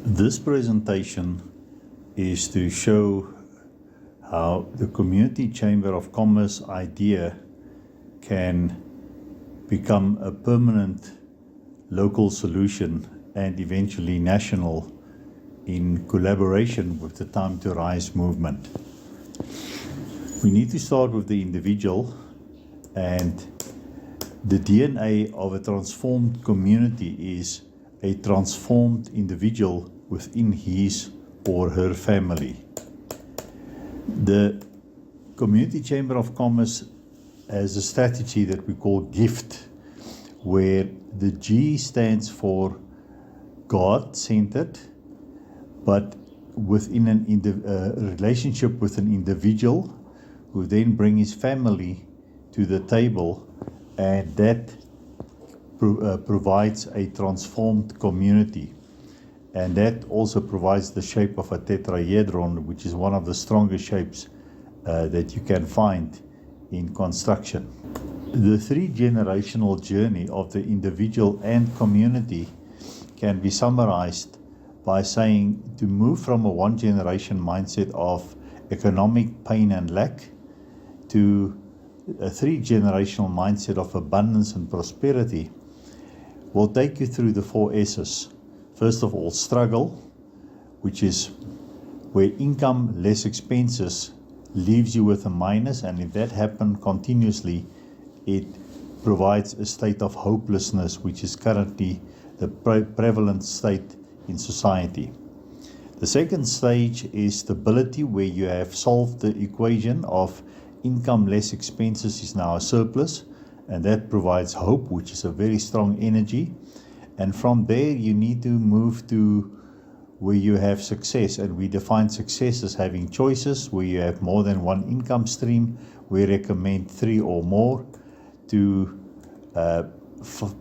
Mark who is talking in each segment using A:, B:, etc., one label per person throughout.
A: This presentation is to show how the Community Chamber of Commerce idea can become a permanent local solution and eventually national in collaboration with the Time to Rise movement. We need to start with the individual, and the DNA of a transformed community is a transformed individual within his or her family. The Community Chamber of Commerce has a strategy that we call GIFT, where the G stands for God-centered, but within a relationship with an individual who then bring his family to the table, and that provides a transformed community. And that also provides the shape of a tetrahedron, which is one of the strongest shapes that you can find in construction. The three-generational journey of the individual and community can be summarized by saying to move from a one-generation mindset of economic pain and lack to a three-generational mindset of abundance and prosperity will take you through the 4 S's. First of all, struggle, which is where income less expenses leaves you with a minus, and if that happens continuously, it provides a state of hopelessness, which is currently the prevalent state in society. The second stage is stability, where you have solved the equation of income less expenses is now a surplus, and that provides hope, which is a very strong energy. And from there you need to move to where you have success, and we define success as having choices where you have more than one income stream. We recommend 3 or more to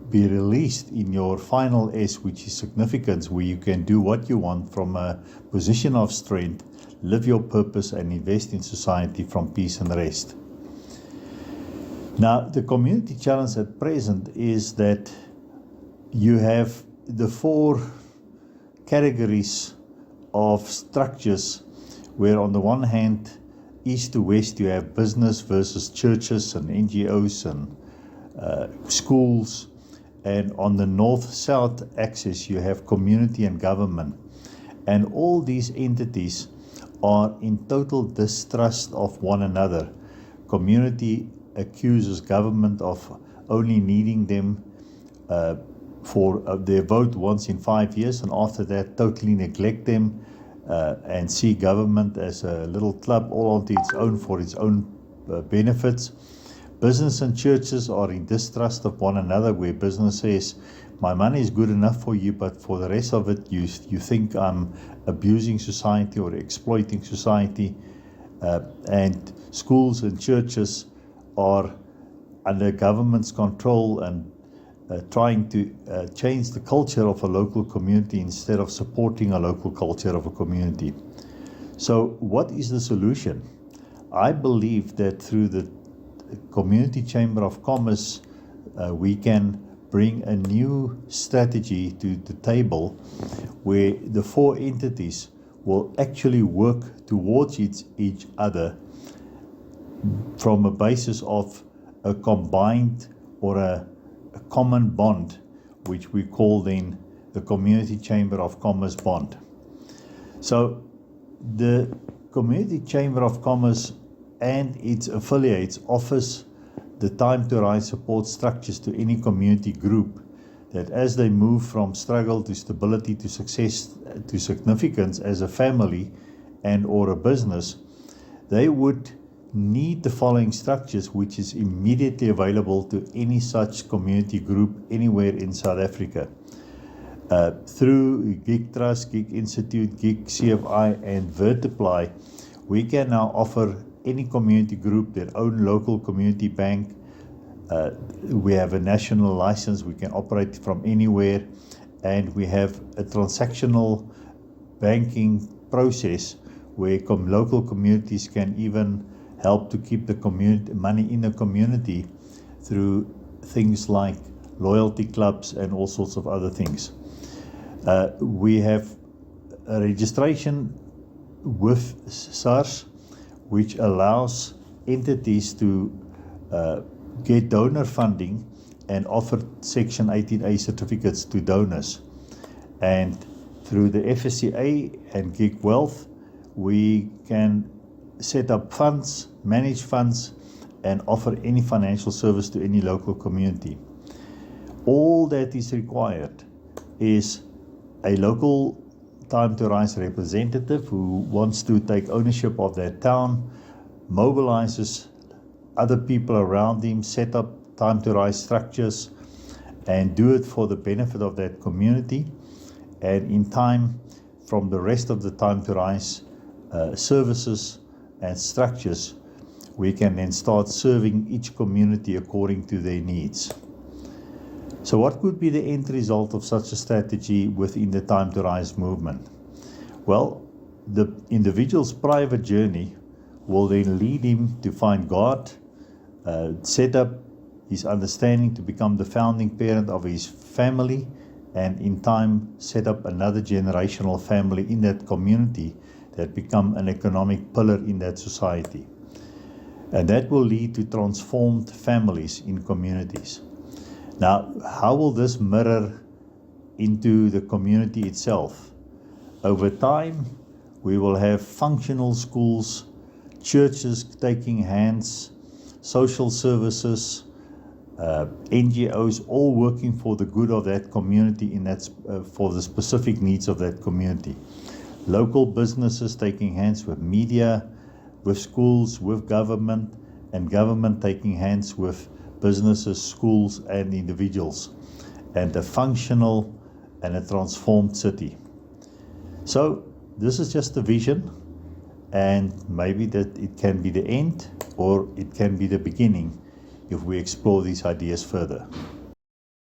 A: be released in your final S, which is significance, where you can do what you want from a position of strength, live your purpose, and invest in society from peace and rest. Now, the community challenge at present is that you have the 4 categories of structures, where on the one hand, east to west, you have business versus churches and NGOs and schools, and on the north-south axis, you have community and government. And all these entities are in total distrust of one another. Community accuses government of only needing them for their vote once in 5 years, and after that totally neglect them and see government as a little club all onto its own for its own benefits. Business and churches are in distrust of one another, where business says, my money is good enough for you, but for the rest of it, you think I'm abusing society or exploiting society. And schools and churches are under government's control and trying to change the culture of a local community instead of supporting a local culture of a community. So what is the solution? I believe that through the Community Chamber of Commerce, we can bring a new strategy to the table, where the 4 entities will actually work towards each other from a basis of a combined or a common bond, which we call then the Community Chamber of Commerce bond. So the Community Chamber of Commerce and its affiliates offers the Time to Rise support structures to any community group, that as they move from struggle to stability to success to significance as a family and or a business, they would need the following structures, which is immediately available to any such community group anywhere in South Africa. Through Gig Trust, Gig Institute, Gig CFI, and Vertiply, we can now offer any community group their own local community bank. We have a national license, we can operate from anywhere, and we have a transactional banking process where local communities can even help to keep the community money in the community through things like loyalty clubs and all sorts of other things. We have a registration with SARS, which allows entities to get donor funding and offer Section 18A certificates to donors. And through the FSCA and Gig Wealth, we can set up funds, manage funds, and offer any financial service to any local community. All that is required is a local Time to Rise representative who wants to take ownership of that town, mobilizes other people around him, set up Time to Rise structures, and do it for the benefit of that community. And in time, from the rest of the Time to Rise services and structures, we can then start serving each community according to their needs. So what could be the end result of such a strategy within the Time to Rise movement? Well, the individual's private journey will then lead him to find God, set up his understanding to become the founding parent of his family, and in time set up another generational family in that community that become an economic pillar in that society. And that will lead to transformed families in communities. Now, how will this mirror into the community itself? Over time, we will have functional schools, churches taking hands, social services, NGOs, all working for the good of that community for the specific needs of that community. Local businesses taking hands with media, with schools, with government, and government taking hands with businesses, schools, and individuals, and a functional and a transformed city. So this is just a vision, and maybe that it can be the end or it can be the beginning if we explore these ideas further.